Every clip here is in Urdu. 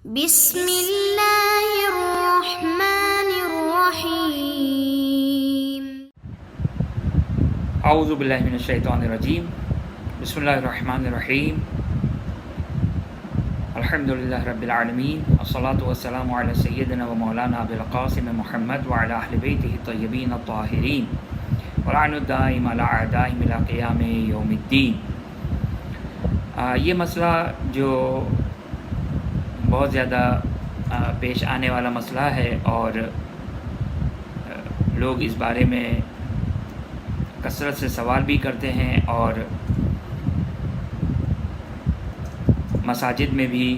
بسم اللہ الرحمن الرحیم۔ اعوذ باللہ من الشیطان الرجیم۔ بسم اللہ الرحمن الرحیم۔ الحمدللہ رب العالمین، والصلاة والسلام علی سیدنا و مولانا ابی القاسم محمد وعلی اہل بیتہ الطیبین الطاہرین ولعن الدائم علی اعدائہم الی قیام یوم الدین۔ یہ مسئلہ جو بہت زیادہ پیش آنے والا مسئلہ ہے اور لوگ اس بارے میں کثرت سے سوال بھی کرتے ہیں، اور مساجد میں بھی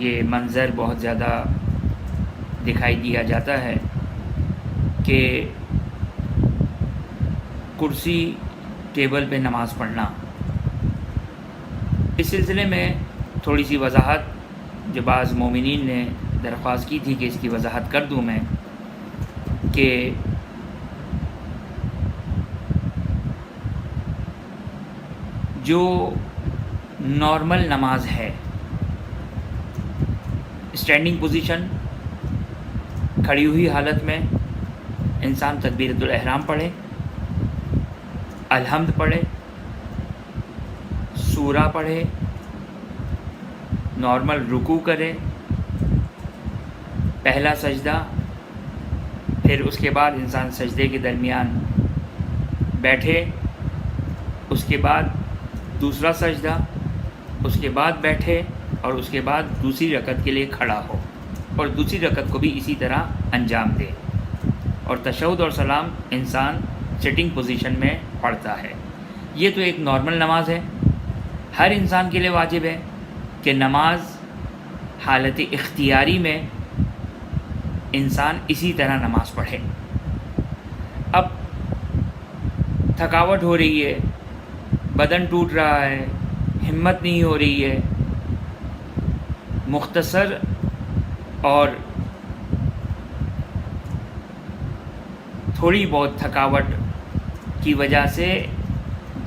یہ منظر بہت زیادہ دکھائی دیا جاتا ہے کہ کرسی ٹیبل پہ نماز پڑھنا۔ اس سلسلے میں تھوڑی سی وضاحت جو بعض مومنین نے درخواست کی تھی کہ اس کی وضاحت کر دوں میں، کہ جو نارمل نماز ہے، اسٹینڈنگ پوزیشن، کھڑی ہوئی حالت میں انسان تکبیرۃ الاحرام پڑھے، الحمد پڑھے، سورہ پڑھے، نارمل رکوع کرے، پہلا سجدہ، پھر اس کے بعد انسان سجدے کے درمیان بیٹھے، اس کے بعد دوسرا سجدہ، اس کے بعد بیٹھے، اور اس کے بعد دوسری رکعت کے لیے کھڑا ہو، اور دوسری رکعت کو بھی اسی طرح انجام دے، اور تشہد اور سلام انسان سٹنگ پوزیشن میں پڑھتا ہے۔ یہ تو ایک نارمل نماز ہے۔ ہر انسان کے لیے واجب ہے کہ نماز حالت اختیاری میں انسان اسی طرح نماز پڑھے۔ اب تھکاوٹ ہو رہی ہے، بدن ٹوٹ رہا ہے، ہمت نہیں ہو رہی ہے، مختصر اور تھوڑی بہت تھکاوٹ کی وجہ سے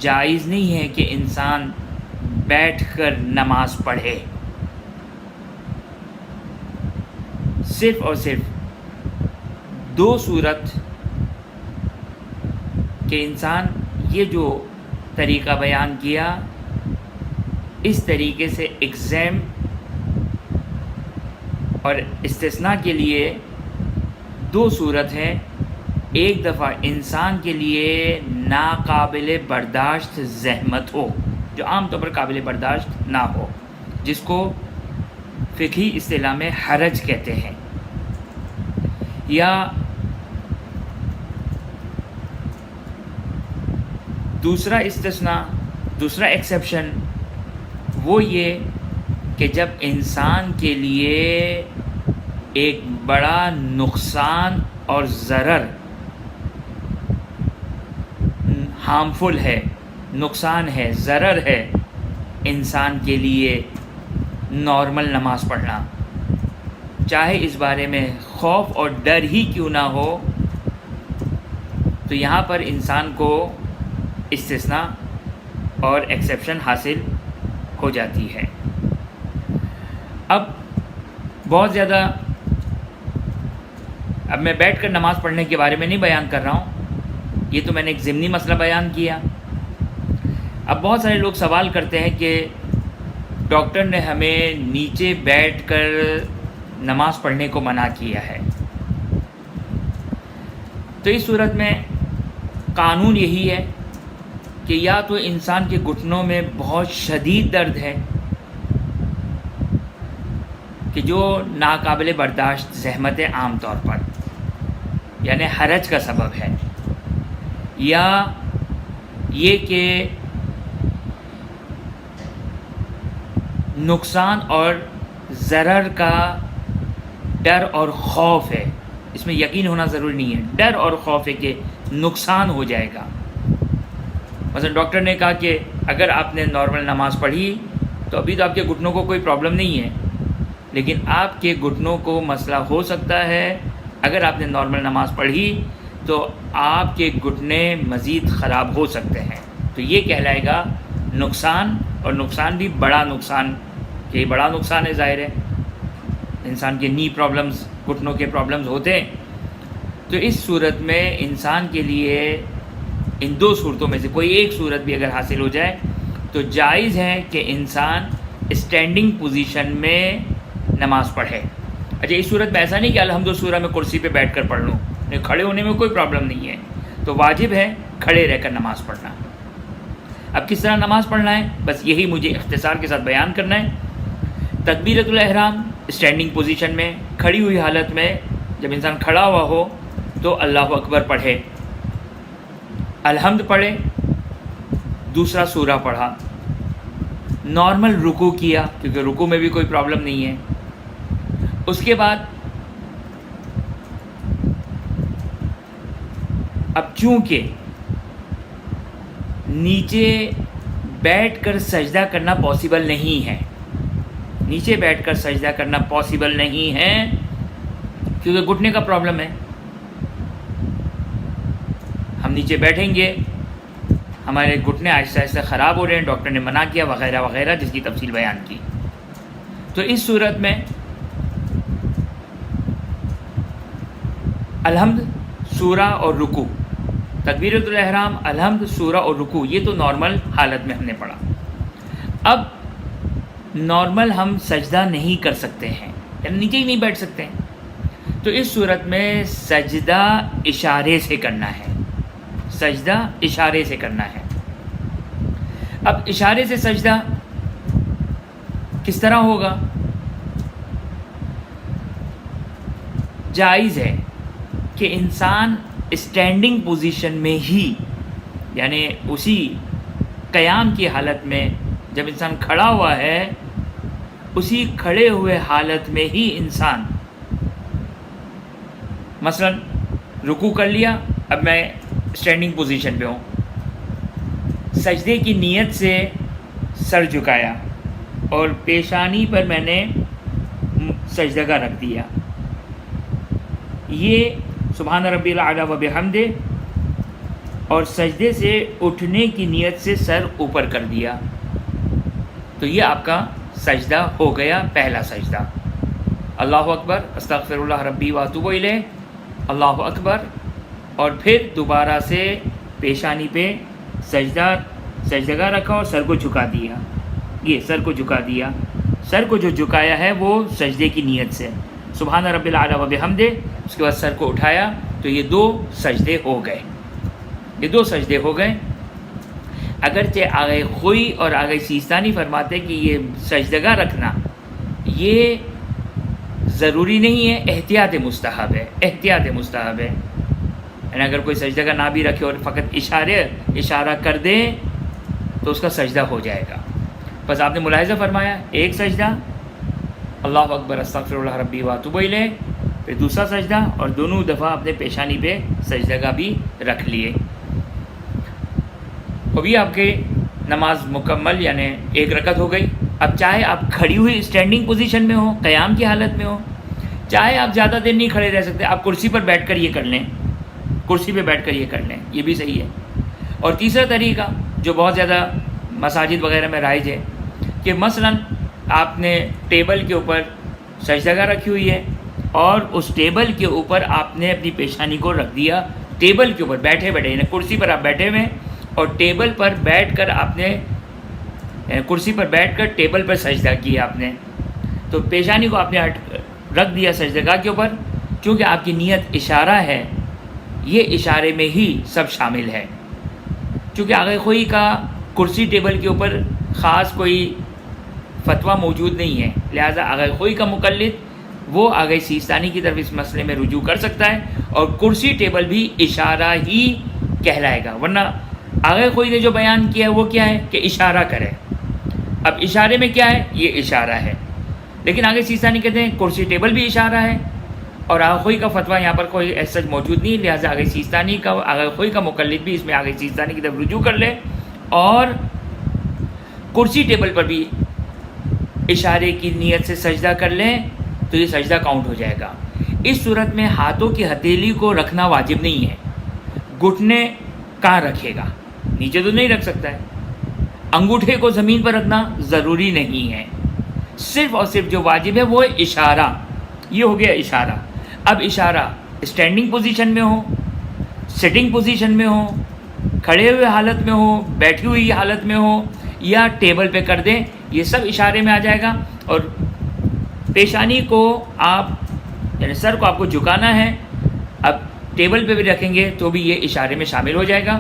جائز نہیں ہے کہ انسان بیٹھ کر نماز پڑھے۔ صرف اور صرف دو صورت کہ انسان یہ جو طریقہ بیان کیا، اس طریقے سے ایگزام اور استثناء کے لیے دو صورت ہیں۔ ایک دفعہ انسان کے لیے ناقابل برداشت زحمت ہو، جو عام طور پر قابل برداشت نہ ہو، جس کو فقہی اصطلاح میں حرج کہتے ہیں، یا دوسرا استثناء، دوسرا ایکسیپشن وہ یہ کہ جب انسان کے لیے ایک بڑا نقصان اور ضرر، ہارمفل ہے، نقصان ہے، ضرر ہے انسان کے لیے نارمل نماز پڑھنا، چاہے اس بارے میں خوف اور ڈر ہی کیوں نہ ہو، تو یہاں پر انسان کو استثناء اور ایکسیپشن حاصل ہو جاتی ہے۔ اب بہت زیادہ اب میں بیٹھ کر نماز پڑھنے کے بارے میں نہیں بیان کر رہا ہوں، یہ تو میں نے ایک ضمنی مسئلہ بیان کیا۔ اب بہت سارے لوگ سوال کرتے ہیں کہ ڈاکٹر نے ہمیں نیچے بیٹھ کر نماز پڑھنے کو منع کیا ہے، تو اس صورت میں قانون یہی ہے کہ یا تو انسان کے گھٹنوں میں بہت شدید درد ہے کہ جو ناقابل برداشت زحمت ہے عام طور پر، یعنی حرج کا سبب ہے، یا یہ کہ نقصان اور ضرر کا ڈر اور خوف ہے۔ اس میں یقین ہونا ضروری نہیں ہے، ڈر اور خوف ہے کہ نقصان ہو جائے گا۔ مثلا ڈاکٹر نے کہا کہ اگر آپ نے نارمل نماز پڑھی تو ابھی تو آپ کے گھٹنوں کو کوئی پرابلم نہیں ہے، لیکن آپ کے گھٹنوں کو مسئلہ ہو سکتا ہے اگر آپ نے نارمل نماز پڑھی تو آپ کے گھٹنے مزید خراب ہو سکتے ہیں، تو یہ کہلائے گا نقصان، اور نقصان بھی بڑا نقصان کہ یہ بڑا نقصان ہے، ظاہر ہے انسان کے نی پرابلمز، گھٹنوں کے پرابلمز ہوتے ہیں. تو اس صورت میں انسان کے لیے ان دو صورتوں میں سے کوئی ایک صورت بھی اگر حاصل ہو جائے تو جائز ہے کہ انسان اسٹینڈنگ پوزیشن میں نماز پڑھے. اچھا، اس صورت میں ایسا نہیں کہ الحمد سورہ میں کرسی پہ بیٹھ کر پڑھ لوں، کھڑے ہونے میں کوئی پرابلم نہیں ہے، تو واجب ہے کھڑے رہ کر نماز پڑھنا. اب کس طرح نماز پڑھنا ہے، بس یہی مجھے اختصار کے ساتھ بیان کرنا ہے. تکبیرۃ الاحرام اسٹینڈنگ پوزیشن میں، کھڑی ہوئی حالت میں جب انسان کھڑا ہوا ہو تو اللہ اکبر پڑھے، الحمد پڑھے، دوسرا سورہ پڑھا، نارمل رکوع کیا کیونکہ رکوع میں بھی کوئی پرابلم نہیں ہے. اس کے بعد اب چونکہ نیچے بیٹھ کر سجدہ کرنا پاسبل نہیں ہے، نیچے بیٹھ کر سجدہ کرنا پاسبل نہیں ہے کیونکہ گھٹنے کا پرابلم ہے. ہم نیچے بیٹھیں گے، ہمارے گھٹنے آہستہ آہستہ خراب ہو رہے ہیں، ڈاکٹر نے منع کیا وغیرہ وغیرہ، جس کی تفصیل بیان کی. تو اس صورت میں الحمد، سورہ اور رکوع، تکبیرۃ الاحرام، الحمد، سورہ اور رکوع، یہ تو نارمل حالت میں ہم نے پڑھا. اب نارمل ہم سجدہ نہیں کر سکتے ہیں، یعنی نیچے ہی نہیں بیٹھ سکتے ہیں، تو اس صورت میں سجدہ اشارے سے کرنا ہے، سجدہ اشارے سے کرنا ہے. اب اشارے سے سجدہ کس طرح ہوگا؟ جائز ہے کہ انسان اسٹینڈنگ پوزیشن میں ہی، یعنی اسی قیام کی حالت میں جب انسان کھڑا ہوا ہے، اسی کھڑے ہوئے حالت میں ہی انسان مثلا رکوع کر لیا، اب میں اسٹینڈنگ پوزیشن پہ ہوں، سجدے کی نیت سے سر جھکایا اور پیشانی پر میں نے سجدگاہ رکھ دیا، یہ سبحان ربی الاعلیٰ و بحمدہ، اور سجدے سے اٹھنے کی نیت سے سر اوپر کر دیا، تو یہ آپ کا سجدہ ہو گیا، پہلا سجدہ. اللہ اکبر، استغفر اللہ ربی واتوب الیہ، اللہ اکبر، اور پھر دوبارہ سے پیشانی پہ سجدگاہ رکھا اور سر کو جھکا دیا. یہ سر کو جھکا دیا، سر کو جو جھکایا ہے وہ سجدے کی نیت سے، سبحان ربی الاعلیٰ و بحمدہ، اس کے بعد سر کو اٹھایا، تو یہ دو سجدے ہو گئے، یہ دو سجدے ہو گئے. اگرچہ آگے خوئی اور آگے سیستانی فرماتے کہ یہ سجدگاہ رکھنا یہ ضروری نہیں ہے، احتیاط مستحب ہے، احتیاط مستحب ہے. یعنی اگر کوئی سجدگاہ نہ بھی رکھے اور فقط اشارہ کر دے تو اس کا سجدہ ہو جائے گا. بس آپ نے ملاحظہ فرمایا، ایک سجدہ اللہ اکبر استغفر اللہ ربی واتوب الیہ، پھر دوسرا سجدہ، اور دونوں دفعہ اپنے پیشانی پہ سجدگاہ بھی رکھ لیے. ابھی آپ کے نماز مکمل، یعنی ایک رکعت ہو گئی. اب چاہے آپ کھڑی ہوئی اسٹینڈنگ پوزیشن میں ہوں، قیام کی حالت میں ہوں، چاہے آپ زیادہ دیر نہیں کھڑے رہ سکتے، آپ کرسی پر بیٹھ کر یہ کر لیں، کرسی پہ بیٹھ کر یہ کر لیں، یہ بھی صحیح ہے. اور تیسرا طریقہ جو بہت زیادہ مساجد وغیرہ میں رائج ہے کہ مثلا آپ نے ٹیبل کے اوپر سجدگاہ رکھی ہوئی ہے اور اس ٹیبل کے اوپر آپ نے اپنی پیشانی کو رکھ دیا، ٹیبل کے اوپر بیٹھے یعنی کرسی پر آپ بیٹھے ہوئے اور ٹیبل پر بیٹھ کر آپ نے کرسی پر بیٹھ کر ٹیبل پر سجدہ کیا آپ نے، تو پیشانی کو آپ نے رکھ دیا سجدگاہ کے اوپر. چونکہ آپ کی نیت اشارہ ہے، یہ اشارے میں ہی سب شامل ہے. چونکہ آگے خوئی کا کرسی ٹیبل کے اوپر خاص کوئی فتویٰ موجود نہیں ہے، لہٰذا آگے خوئی کا مقلد وہ آگے سیستانی کی طرف اس مسئلے میں رجوع کر سکتا ہے، اور کرسی ٹیبل بھی اشارہ ہی کہلائے گا. ورنہ آگے خوئی نے جو بیان کیا ہے وہ کیا ہے کہ اشارہ کرے. اب اشارے میں کیا ہے؟ یہ اشارہ ہے، لیکن آگے سیستانی کہتے ہیں کرسی ٹیبل بھی اشارہ ہے، اور آگے خوئی کا فتویٰ یہاں پر کوئی ایسا موجود نہیں، لہٰذا آگے سیستانی کا آگے خوئی کا مقلد بھی اس میں آگے سیستانی کی طرف رجوع کر لے اور کرسی ٹیبل پر بھی اشارے کی نیت سے سجدہ کر لیں تو یہ سجدہ کاؤنٹ ہو جائے گا. اس صورت میں ہاتھوں کی ہتھیلی کو رکھنا واجب نہیں ہے. گھٹنے کہاں رکھے گا؟ نیچے تو نہیں رکھ سکتا ہے. انگوٹھے کو زمین پر رکھنا ضروری نہیں ہے. صرف اور صرف جو واجب ہے وہ ہے اشارہ. یہ ہو گیا اشارہ. اب اشارہ اسٹینڈنگ پوزیشن میں ہو, سٹنگ پوزیشن میں ہو, کھڑے ہوئے حالت میں ہو, بیٹھی ہوئی حالت میں ہو, یا ٹیبل پہ کر دیں, یہ سب اشارے میں آ جائے گا. اور پیشانی کو آپ یعنی سر کو آپ کو جھکانا ہے, اب ٹیبل پہ بھی رکھیں گے تو بھی یہ اشارے میں شامل ہو جائے گا.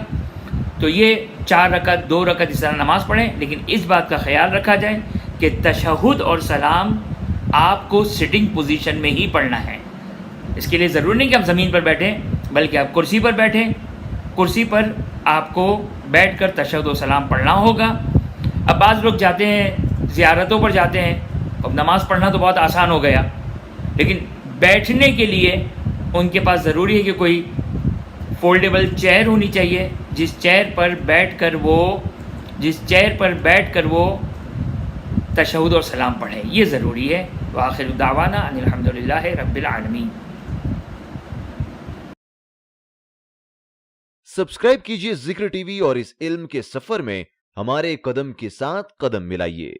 تو یہ 4 رکعت 2 رکعت اس طرح نماز پڑھیں, لیکن اس بات کا خیال رکھا جائے کہ تشہد اور سلام آپ کو سٹنگ پوزیشن میں ہی پڑھنا ہے. اس کے لیے ضروری نہیں کہ آپ زمین پر بیٹھیں, بلکہ آپ کرسی پر بیٹھیں. کرسی پر آپ کو بیٹھ کر تشہد و سلام پڑھنا ہوگا. اب بعض لوگ جاتے ہیں زیارتوں پر جاتے ہیں, اب نماز پڑھنا تو بہت آسان ہو گیا, لیکن بیٹھنے کے لیے ان کے پاس ضروری ہے کہ کوئی فولڈیبل چیئر ہونی چاہیے, جس چیئر پر بیٹھ کر وہ تشہد اور سلام پڑھیں. یہ ضروری ہے. وآخر دعوانا ان الحمدللہ رب العالمین. سبسکرائب کیجئے ذکر ٹی وی اور اس علم کے سفر میں ہمارے قدم کے ساتھ قدم ملائیے.